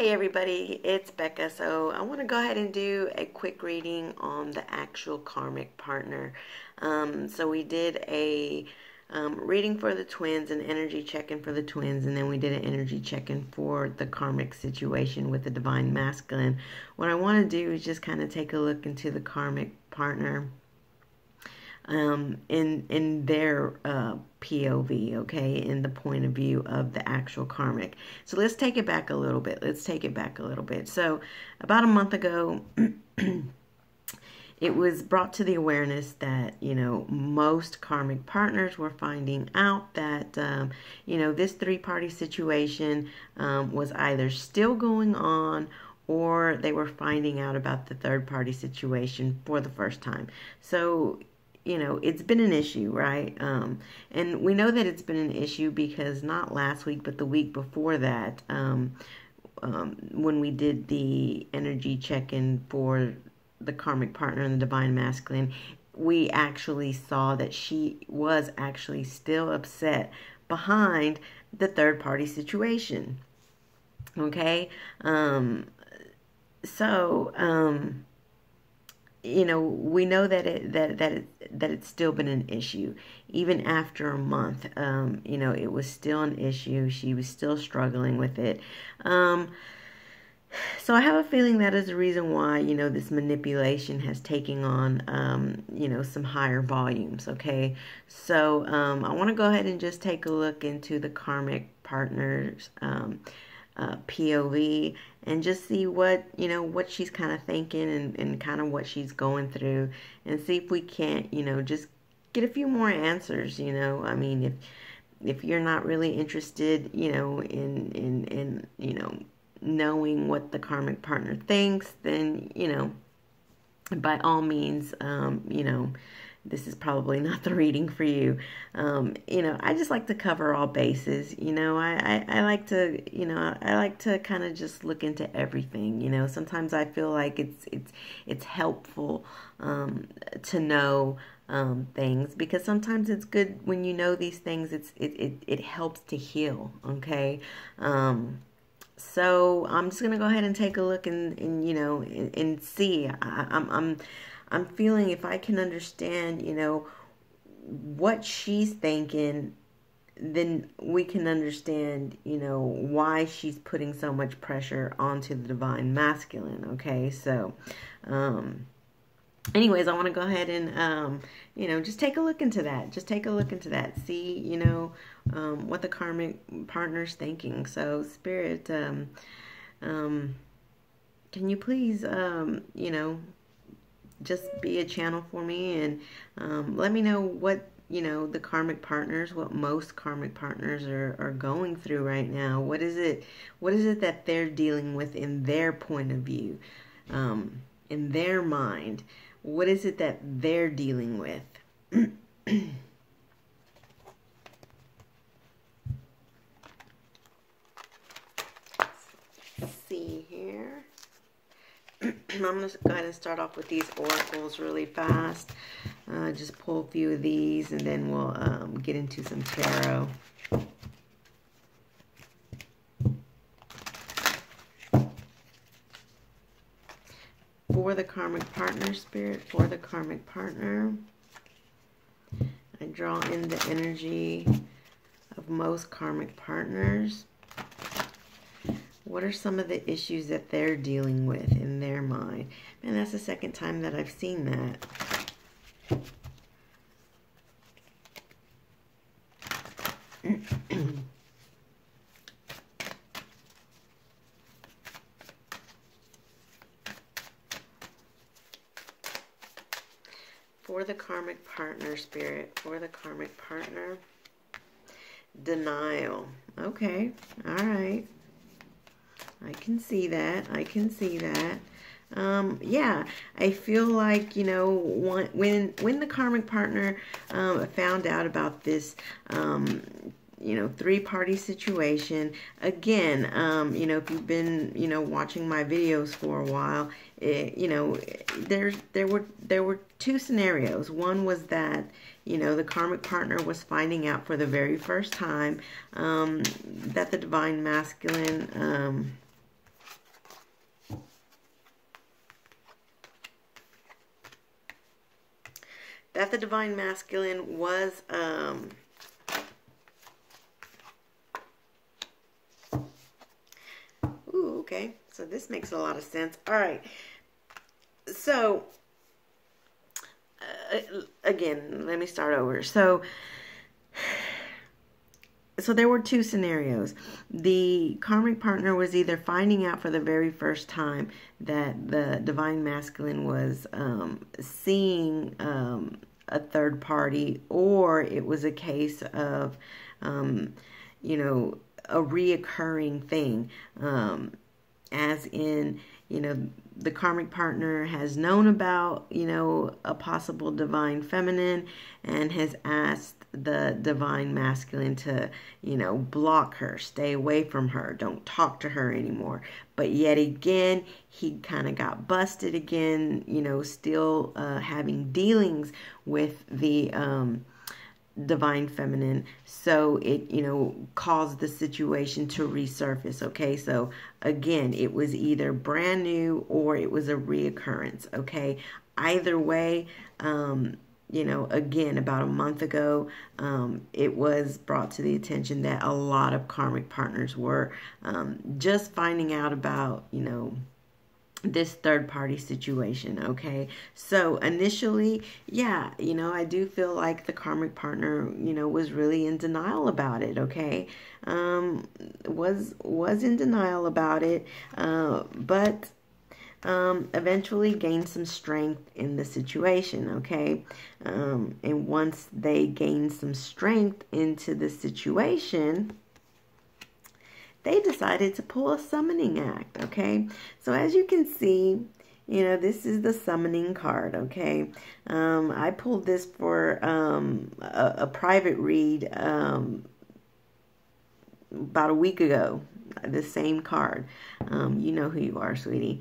Hey everybody, it's Becca. So I want to go ahead and do a quick reading on the actual karmic partner. So we did a reading for the twins, an energy check-in for the twins, and then we did an energy check-in for the karmic situation with the divine masculine. What I want to do is just kind of take a look into the karmic partner in their POV, okay, in the point of view of the actual karmic. So let's take it back a little bit. So about a month ago, it was brought to the awareness that, most karmic partners were finding out that, this three-party situation was either still going on or they were finding out about the third-party situation for the first time. So it's been an issue, right? And we know that it's been an issue because not last week, but the week before that, when we did the energy check-in for the karmic partner and the divine masculine, we actually saw that she was actually still upset behind the third-party situation. Okay? We know that it's still been an issue. Even after a month, it was still an issue. She was still struggling with it. So I have a feeling that is the reason why, this manipulation has taken on, some higher volumes, okay? So I want to go ahead and just take a look into the karmic partner's POV and just see what she's kind of thinking and kind of what she's going through, and see if we can't just get a few more answers. I mean, if you're not really interested in knowing what the karmic partner thinks, then by all means this is probably not the reading for you. I just like to cover all bases. I like to kind of just look into everything. Sometimes I feel like it's helpful to know things, because sometimes it's good when you know these things. It helps to heal. Okay. So I'm just gonna go ahead and take a look and see. I'm feeling if I can understand, what she's thinking, then we can understand, why she's putting so much pressure onto the divine masculine. Okay, so, anyways, I want to go ahead and, just take a look into that. See, what the karmic partner's thinking. So, Spirit, can you please, just be a channel for me and let me know what the karmic partners, what most karmic partners are going through right now. What is it that they're dealing with in their point of view, in their mind? What is it that they're dealing with? Let's see here. I'm going to go ahead and start off with these oracles really fast. Just pull a few of these and then we'll get into some tarot. For the karmic partner, Spirit, for the karmic partner, I draw in the energy of most karmic partners. What are some of the issues that they're dealing with in their mind? Man, that's the second time that I've seen that. For the karmic partner, Spirit, for the karmic partner, denial. Okay, all right. I can see that. Yeah, I feel like, when the karmic partner found out about this, three-party situation, again, if you've been, watching my videos for a while, there were two scenarios. One was that, the karmic partner was finding out for the very first time that the divine masculine that the Divine Masculine was, ooh, okay. So this makes a lot of sense. All right. So, again, let me start over. So there were two scenarios. The karmic partner was either finding out for the very first time that the Divine Masculine was seeing a third party, or it was a case of, you know, a reoccurring thing, as in, you know, the karmic partner has known about, you know, a possible Divine Feminine and has asked the Divine Masculine to, you know, block her, stay away from her, don't talk to her anymore. But yet again, he kind of got busted again, you know, still having dealings with the Divine Feminine. So it, you know, caused the situation to resurface. Okay, so again, it was either brand new or it was a reoccurrence. Okay, either way, you know, again, about a month ago, it was brought to the attention that a lot of karmic partners were just finding out about, you know, this third party situation. Okay, so initially, yeah, you know, I do feel like the karmic partner, you know, was really in denial about it. Okay, was in denial about it, but eventually gained some strength in the situation. Okay, and once they gained some strength into the situation, they decided to pull a summoning act. Okay, so as you can see, you know, this is the summoning card. Okay, I pulled this for a private read about a week ago. The same card. You know who you are, sweetie.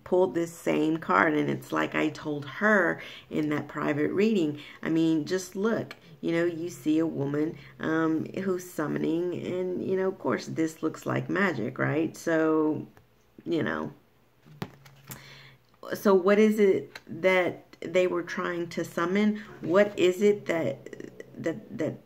Pulled this same card, and it's like I told her in that private reading. I mean, just look. You know, you see a woman who's summoning, and, you know, of course, this looks like magic, right? So, you know. So what is it that they were trying to summon? What is it that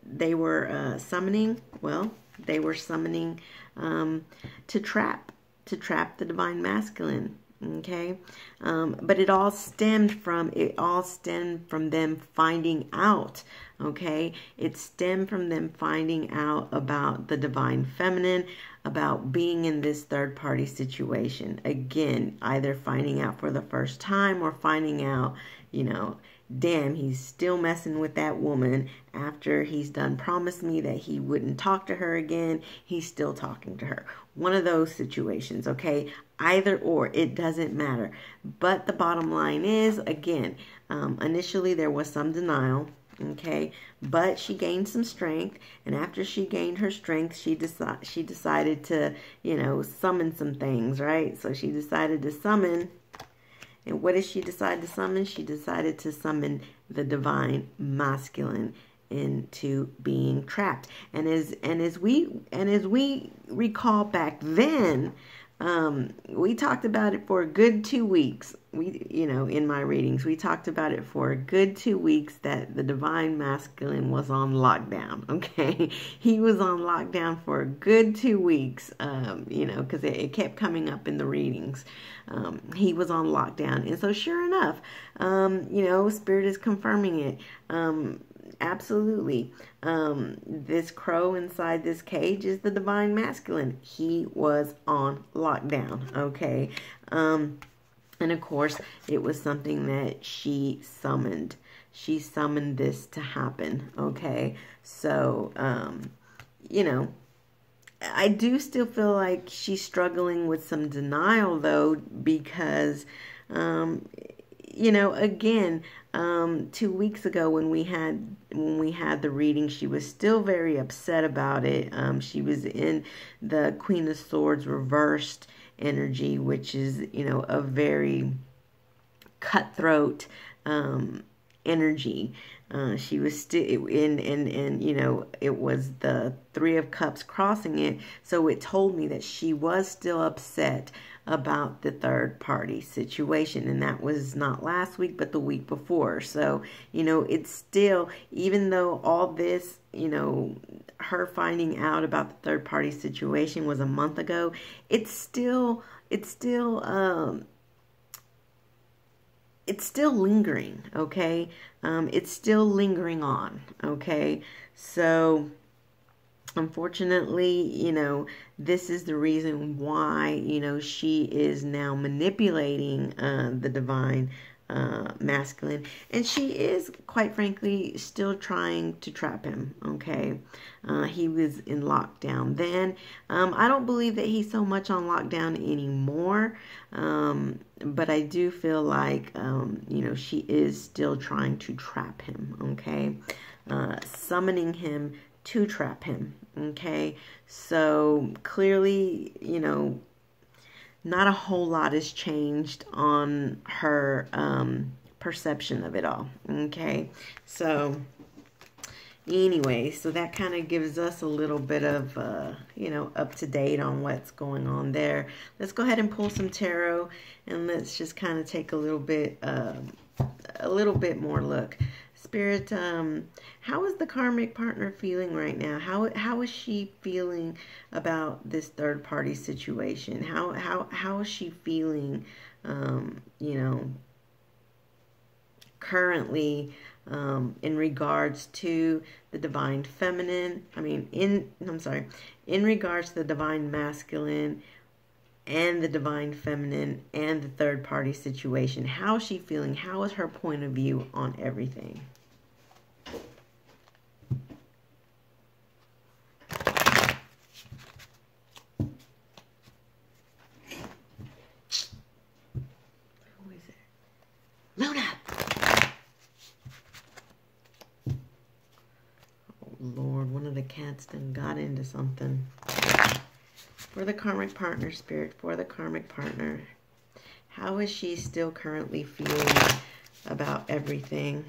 they were summoning? Well, they were summoning to trap the Divine Masculine. Okay, but it all stemmed from them finding out. Okay, it stemmed from them finding out about the Divine Feminine, about being in this third party situation. Again, either finding out for the first time or finding out, you know, damn, he's still messing with that woman after he's done promised me that he wouldn't talk to her again. He's still talking to her. One of those situations, okay? Either or, it doesn't matter. But the bottom line is, again, initially there was some denial, okay? But she gained some strength, and after she gained her strength, she decided to, you know, summon some things, right? So she decided to summon. And what did she decide to summon? She decided to summon the Divine Masculine into being trapped. And as we recall back then, we talked about it for a good 2 weeks. You know, in my readings, we talked about it for a good 2 weeks that the Divine Masculine was on lockdown. Okay, he was on lockdown for a good 2 weeks. You know, because it kept coming up in the readings. He was on lockdown, and so sure enough, you know, Spirit is confirming it. Absolutely. This crow inside this cage is the Divine Masculine. He was on lockdown. Okay. And of course, it was something that she summoned. She summoned this to happen. Okay. So, you know, I do still feel like she's struggling with some denial, though, because, you know, again, 2 weeks ago when we had the reading, she was still very upset about it. She was in the Queen of Swords reversed energy, which is, you know, a very cutthroat energy. She was still and you know, it was the Three of Cups crossing it, so it told me that she was still upset about the third party situation, and that was not last week but the week before. So, you know, it's still, even though all this, you know, her finding out about the third party situation was a month ago, it's still lingering, okay? It's still lingering on, okay? So, unfortunately, you know, this is the reason why, you know, she is now manipulating the divine masculine, and she is, quite frankly, still trying to trap him, okay? He was in lockdown then. I don't believe that he's so much on lockdown anymore, but I do feel like, you know, she is still trying to trap him, okay? Summoning him to trap him, okay? So clearly, you know, not a whole lot has changed on her perception of it all, okay? So anyway, so that kind of gives us a little bit of, you know, up to date on what's going on there. Let's go ahead and pull some tarot, and let's just kind of take a little bit more look. Spirit, how is the karmic partner feeling right now? How is she feeling about this third party situation? How is she feeling, you know, currently, in regards to the divine feminine? In regards to the divine masculine and the divine feminine and the third party situation. How is she feeling? How is her point of view on everything? Who is it? Luna! Oh Lord, one of the cats done got into something. For the karmic partner, Spirit, for the karmic partner, how is she still currently feeling about everything?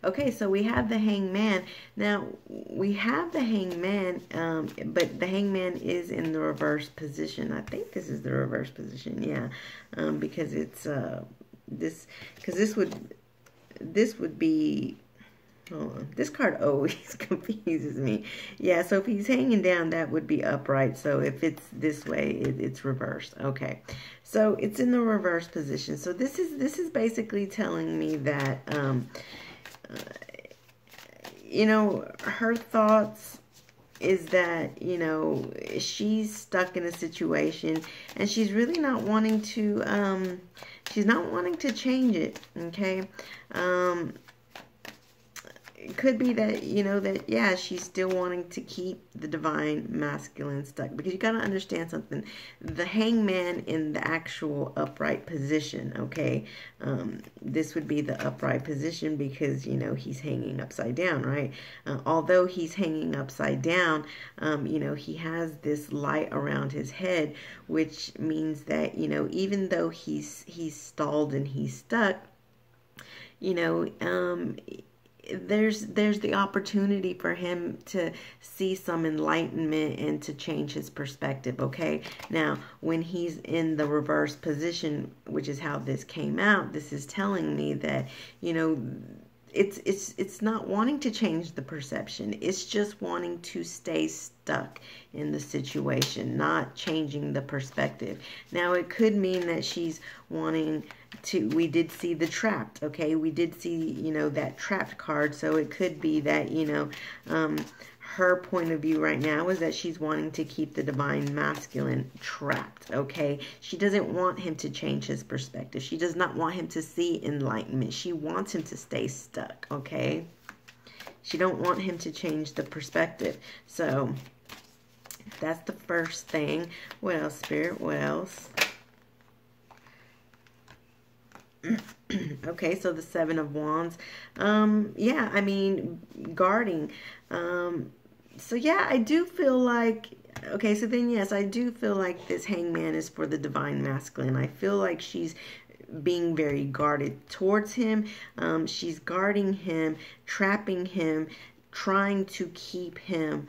Okay, so we have the Hangman. Now, we have the Hangman, but the Hangman is in the reverse position. I think this is the reverse position, yeah, because it's, this would be, hold on, this card always confuses me. Yeah, so if he's hanging down, that would be upright. So if it's this way, it's reversed. Okay, so it's in the reverse position. So this is basically telling me that, you know, her thoughts is that, you know, she's stuck in a situation and she's really not wanting to, she's not wanting to change it, okay? It could be that, you know, that, yeah, she's still wanting to keep the divine masculine stuck. Because you got to understand something. The Hangman in the actual upright position, okay? This would be the upright position because, you know, he's hanging upside down, right? Although he's hanging upside down, you know, he has this light around his head, which means that, you know, even though he's stalled and he's stuck, you know, there's the opportunity for him to see some enlightenment and to change his perspective, okay? Now, when he's in the reverse position, which is how this came out, this is telling me that, you know, it's not wanting to change the perception. It's just wanting to stay stuck in the situation, not changing the perspective. Now, it could mean that she's wanting to, we did see the trapped, okay? We did see, you know, that trapped card. So it could be that, you know, her point of view right now is that she's wanting to keep the divine masculine trapped, okay? She doesn't want him to change his perspective. She does not want him to see enlightenment. She wants him to stay stuck, okay? She don't want him to change the perspective. So that's the first thing. What else, Spirit? What else? Okay, so the Seven of Wands. Yeah, I mean, guarding. So yeah, I do feel like, okay, so then yes, I do feel like this Hangman is for the Divine Masculine. I feel like she's being very guarded towards him. She's guarding him, trapping him, trying to keep him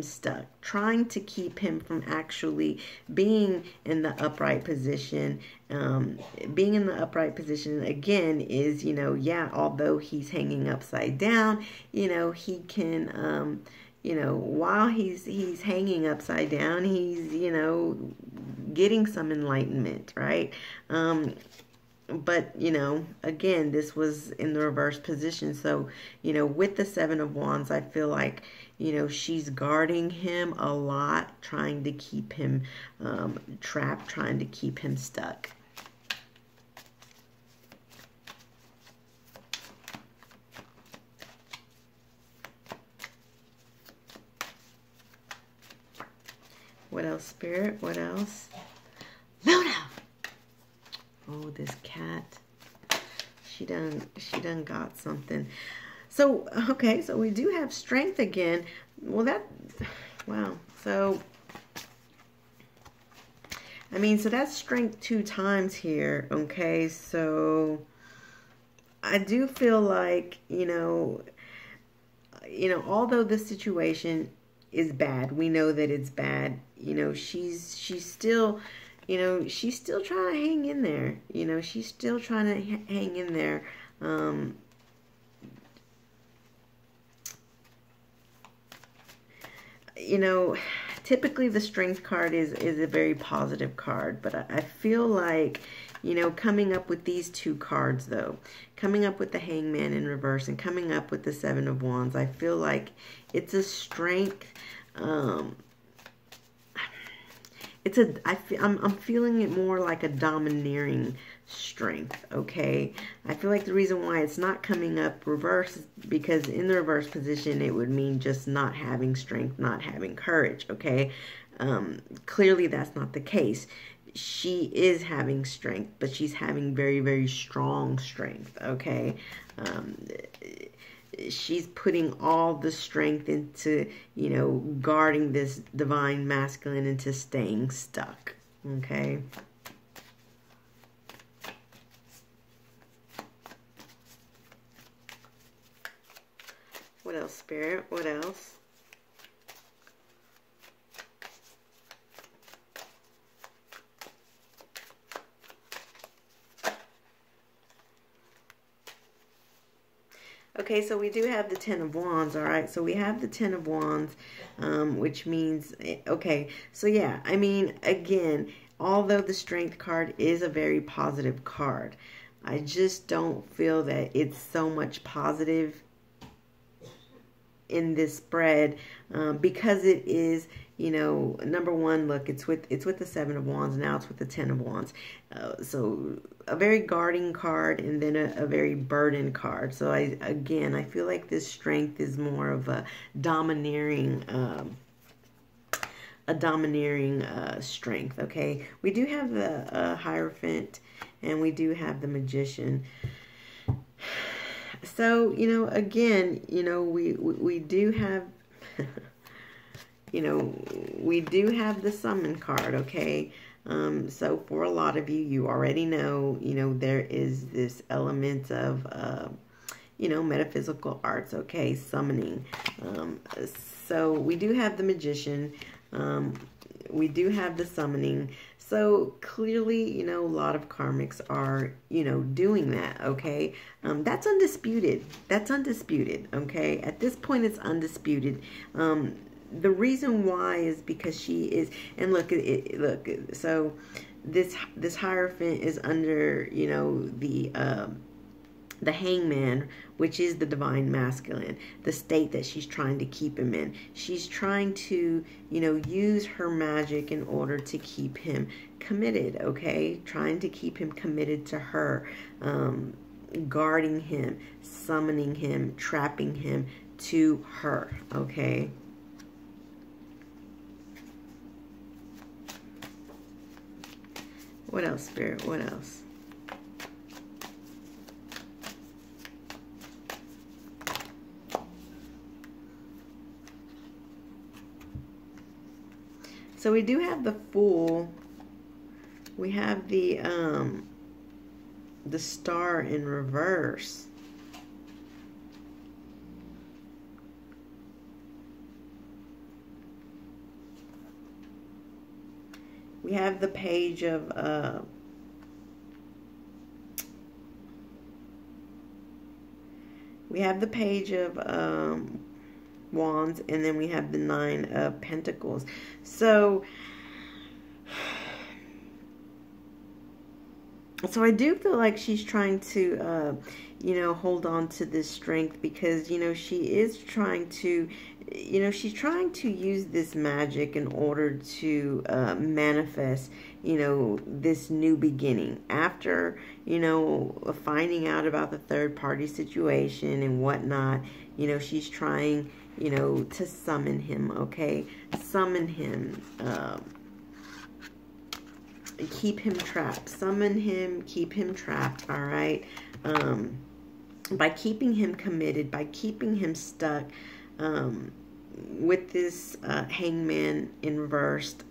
stuck, trying to keep him from actually being in the upright position. Being in the upright position, again, is, you know, yeah, although he's hanging upside down, you know, he can, you know, while he's hanging upside down, he's, you know, getting some enlightenment, right? But, you know, again, this was in the reverse position. So, you know, with the Seven of Wands, I feel like, you know, she's guarding him a lot, trying to keep him trapped, trying to keep him stuck. What else, Spirit? What else? Luna! Oh, this cat. She done got something. So, okay, so we do have strength again. Well, wow. So, I mean, so that's strength 2 times here, okay? So, I do feel like, you know, although this situation is bad, we know that it's bad, you know, she's still, you know, she's still trying to hang in there. You know, she's still trying to hang in there. You know, typically the Strength card is a very positive card, but I feel like, you know, coming up with these 2 cards, though, coming up with the Hangman in reverse and coming up with the Seven of Wands, I feel like it's a strength. I'm feeling it more like a domineering strength, okay? I feel like the reason why it's not coming up reverse is because in the reverse position, it would mean just not having strength, not having courage, okay? Clearly, that's not the case. She is having strength, but she's having very, very strong strength, okay? She's putting all the strength into, you know, guarding this Divine Masculine into staying stuck, okay? What else, Spirit? What else? Okay, so we do have the Ten of Wands, all right? So we have the Ten of Wands, which means, okay, so yeah, I mean, again, although the Strength card is a very positive card, I just don't feel that it's so much positive in this spread, because it is, you know, number one, look, it's with the Seven of Wands, now it's with the Ten of Wands. So a very guarding card and then a very burdened card. So I feel like this strength is more of a domineering strength, okay? We do have the Hierophant and we do have the Magician. So, you know, again, you know, we do have, you know, we do have the Summon card, okay? So for a lot of you, you already know, you know, there is this element of, you know, metaphysical arts, okay, summoning. So we do have the Magician. We do have the Summoning. So clearly, you know, a lot of karmics are, you know, doing that, okay? That's undisputed. That's undisputed, okay? At this point, it's undisputed. The reason why is because she is, and look, look, so this Hierophant is under, you know, the Hangman, which is the Divine Masculine, the state that she's trying to keep him in. She's trying to, you know, use her magic in order to keep him committed, okay? Trying to keep him committed to her. guarding him, summoning him, trapping him to her, okay? What else, Spirit? What else? So we do have the Fool. We have the Star in reverse. We have the Page of Wands, and then we have the 9 of Pentacles. So I do feel like she's trying to, you know, hold on to this strength, because, you know, she is trying to, you know, she's trying to use this magic in order to manifest, you know, this new beginning. After, you know, finding out about the third party situation and whatnot, you know, she's trying, you know, to summon him, okay? Summon him, keep him trapped. Summon him, keep him trapped, all right? By keeping him committed, by keeping him stuck, with this Hangman in reversed,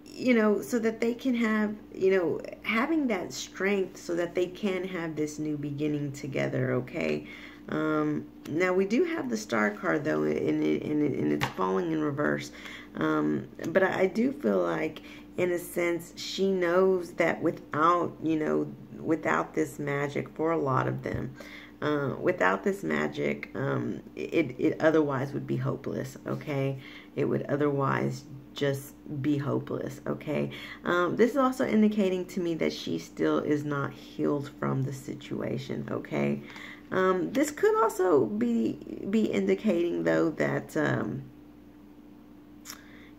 you know, so that they can have, you know, having that strength so that they can have this new beginning together, okay? Now we do have the Star card though, and it's falling in reverse. But I do feel like, in a sense, she knows that without, you know, without this magic, for a lot of them, without this magic, it otherwise would be hopeless, okay? It would otherwise just be hopeless, okay? This is also indicating to me that she still is not healed from the situation, okay? This could also be indicating, though, that,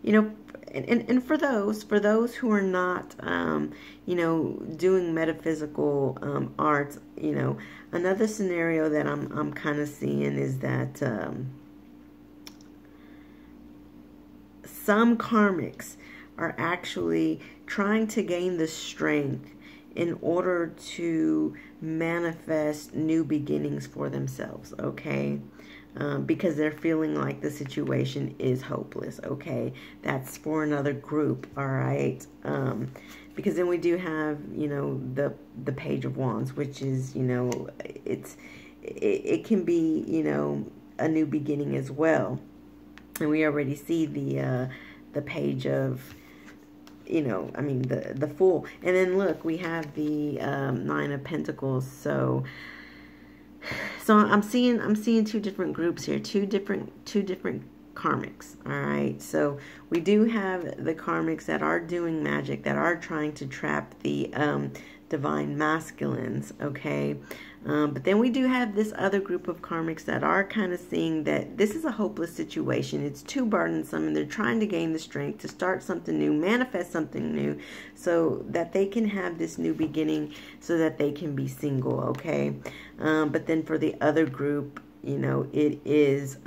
you know, and for those who are not, you know, doing metaphysical arts, you know, another scenario that I'm kind of seeing is that some karmics are actually trying to gain the strength in order to manifest new beginnings for themselves, okay? Because they're feeling like the situation is hopeless, okay? That's for another group, all right? Because then we do have, you know, the Page of Wands, which is, you know, it can be, you know, a new beginning as well. And we already see the Page of, you know, I mean, the Fool. And then look, we have the 9 of Pentacles. So I'm seeing two different groups here, two different karmics. All right. So we do have the karmics that are doing magic, that are trying to trap the divine masculines, okay? But then we do have this other group of karmics that are kind of seeing that this is a hopeless situation. It's too burdensome, and they're trying to gain the strength to start something new, manifest something new, so that they can have this new beginning, so that they can be single, okay? But then for the other group, you know, it is...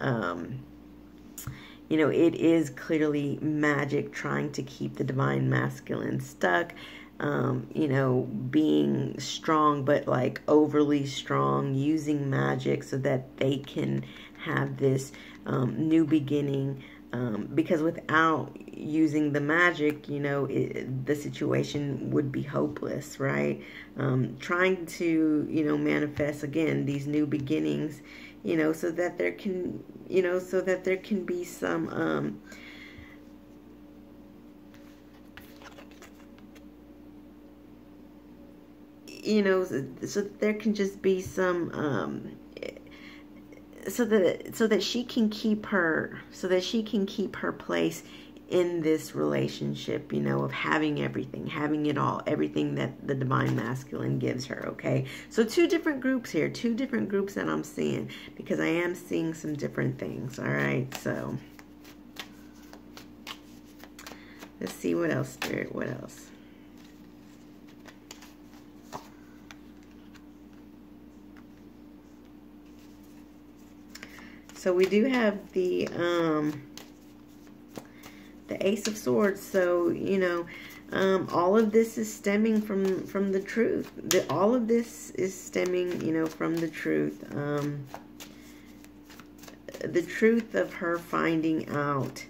you know, it is clearly magic trying to keep the divine masculine stuck, you know, being strong, but like overly strong, using magic so that they can have this new beginning, because without using the magic, you know, the situation would be hopeless, right? Trying to, you know, manifest again these new beginnings, you know, so that there can, you know, so that there can be some, you know, so there can just be some, so that she can keep her, place in this relationship, you know, of having everything, having it all, everything that the divine masculine gives her, okay? So two different groups here, two different groups that I'm seeing, because I am seeing some different things, all right? So let's see what else, Spirit, what else? So we do have the Ace of Swords. So, you know, all of this is stemming from the truth. All of this is stemming, you know, from the truth. The truth of her finding out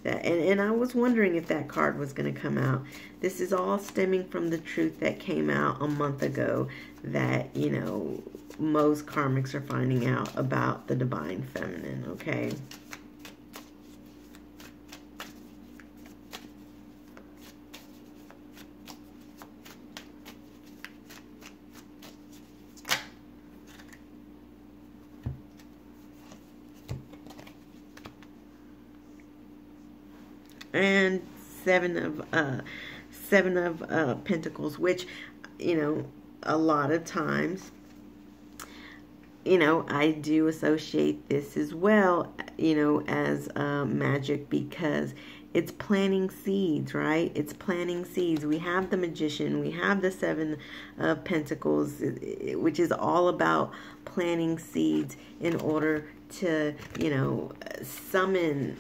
that, and I was wondering if that card was going to come out. This is all stemming from the truth that came out a month ago, that, you know, most karmics are finding out about the divine feminine, okay? And seven of Pentacles, which, you know, a lot of times, you know, I do associate this as well, you know, as magic, because it's planting seeds, right? It's planting seeds. We have the Magician, we have the Seven of Pentacles, which is all about planting seeds in order to, you know, summon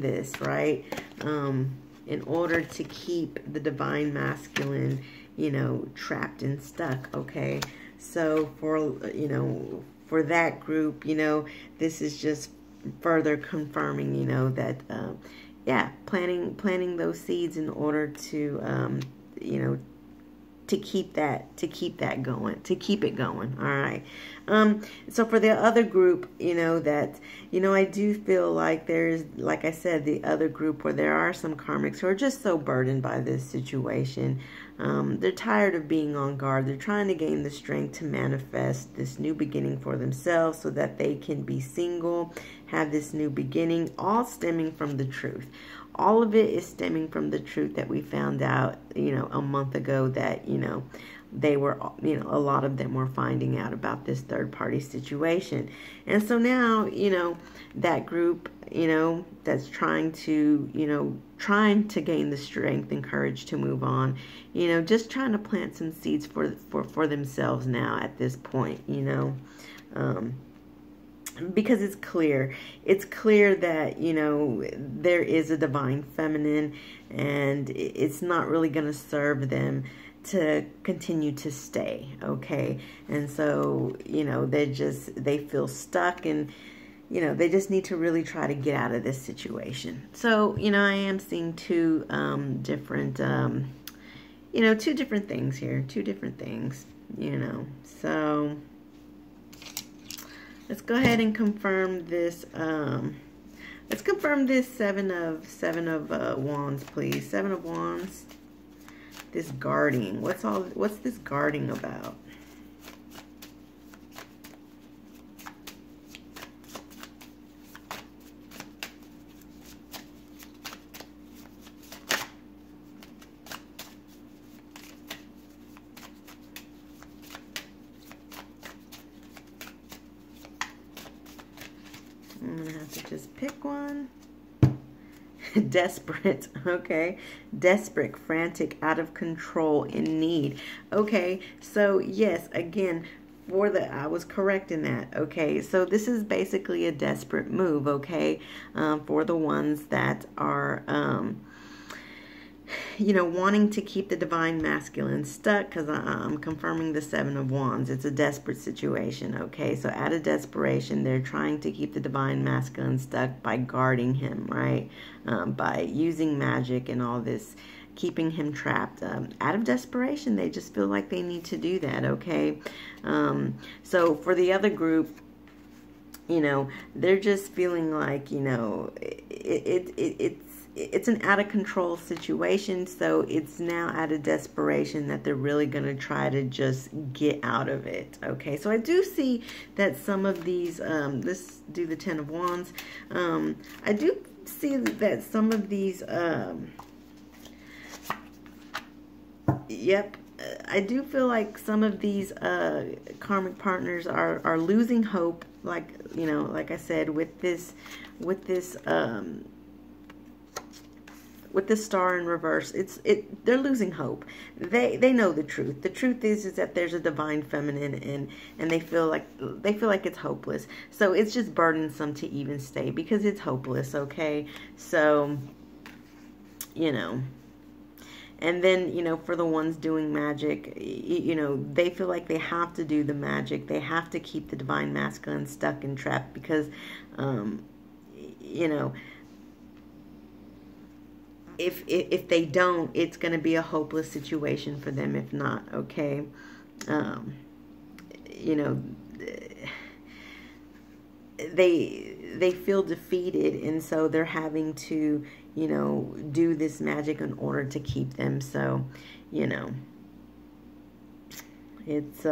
this, right? In order to keep the divine masculine, you know, trapped and stuck, okay? So for, you know, for that group, you know, this is just further confirming, you know, that, yeah, planting those seeds in order to, you know, to keep it going. All right. So for the other group, you know, that, you know, I do feel like there's, like I said, the other group where there are some karmics who are just so burdened by this situation. They're tired of being on guard. They're trying to gain the strength to manifest this new beginning for themselves so that they can be single, have this new beginning, all stemming from the truth. All of it is stemming from the truth that we found out, you know, a month ago, that, you know, they were, you know, a lot of them were finding out about this third party situation. And so now, you know, that group, you know, that's trying to gain the strength and courage to move on, you know, just trying to plant some seeds for themselves now at this point, you know, because it's clear that, you know, there is a divine feminine, and it's not really going to serve them to continue to stay, okay? And so, you know, they feel stuck, and, you know, they just need to really try to get out of this situation. So, you know, I am seeing two different things here, two different things, you know. So let's go ahead and confirm this. Let's confirm this seven of wands, please. Seven of wands. This guarding. What's this guarding about? I'm going to have to just pick one. Desperate, okay? Desperate, frantic, out of control, in need. Okay, so yes, again, I was correct in that, okay? So this is basically a desperate move, okay? For the ones that are, you know, wanting to keep the divine masculine stuck, because I'm confirming the Seven of Wands. It's a desperate situation, okay? So out of desperation, they're trying to keep the divine masculine stuck by guarding him, right? By using magic and all this, keeping him trapped. Out of desperation, they just feel like they need to do that, okay? So for the other group, you know, they're just feeling like, you know, it's an out of control situation, so it's now out of desperation that they're really going to try to just get out of it, okay? So I do see that some of these, let's do the Ten of Wands. I do see that some of these, I do feel like some of these karmic partners are losing hope, like, you know, like I said, with this with the Star in reverse, they're losing hope. They know the truth. The truth is that there's a divine feminine, and they feel like it's hopeless. So it's just burdensome to even stay because it's hopeless, okay? So, you know. And then, you know, for the ones doing magic, you know, they feel like they have to do the magic. They have to keep the divine masculine stuck and trapped because, you know, if they don't, it's going to be a hopeless situation for them if not, okay? You know, they feel defeated, and so they're having to, you know, do this magic in order to keep them. So, you know, it's,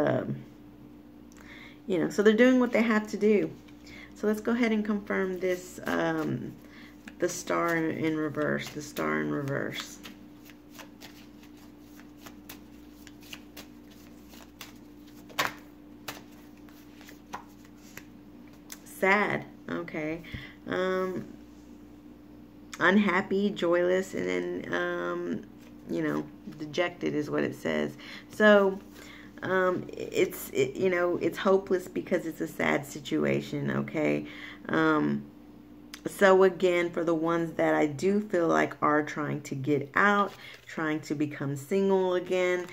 you know, so they're doing what they have to do. So let's go ahead and confirm this, the Star in reverse, the Star in reverse. Sad, okay. Unhappy, joyless, and then, you know, dejected is what it says. So, you know, it's hopeless because it's a sad situation, okay? So again, for the ones that I do feel like are trying to get out, trying to become single again,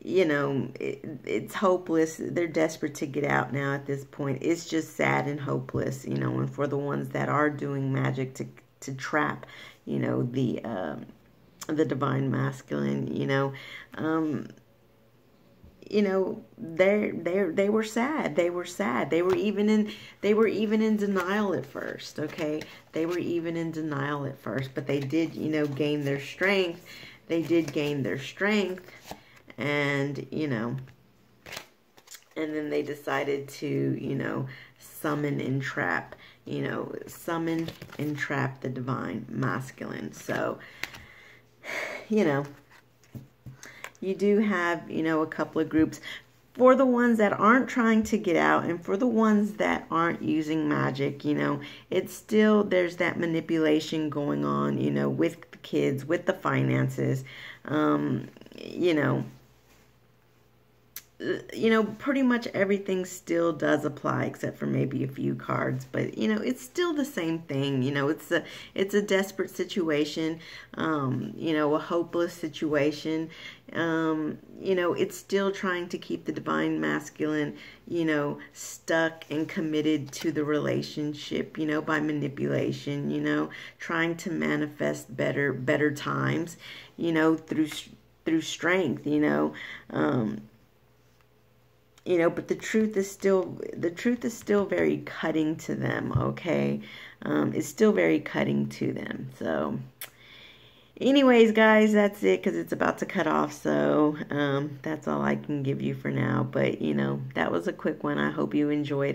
you know, it's hopeless. They're desperate to get out now at this point. It's just sad and hopeless, you know. And for the ones that are doing magic to trap, you know, the divine masculine, you know, they were sad. They were sad. They were even in denial at first, okay? They were even in denial at first, but they did, you know, gain their strength. They did gain their strength, and, you know, and then they decided to, you know, summon and trap, you know, summon and trap the divine masculine. So, you know, you do have, you know, a couple of groups. For the ones that aren't trying to get out, and for the ones that aren't using magic, you know, it's still, there's that manipulation going on, you know, with the kids, with the finances, you know, pretty much everything still does apply except for maybe a few cards, but, you know, it's still the same thing. You know, it's a desperate situation, you know, a hopeless situation. You know, it's still trying to keep the divine masculine, you know, stuck and committed to the relationship, you know, by manipulation, you know, trying to manifest better times, you know, through strength, you know, you know, but the truth is still very cutting to them, okay? It's still very cutting to them. So, anyways, guys, that's it, because it's about to cut off. So, that's all I can give you for now. But, you know, that was a quick one. I hope you enjoyed it.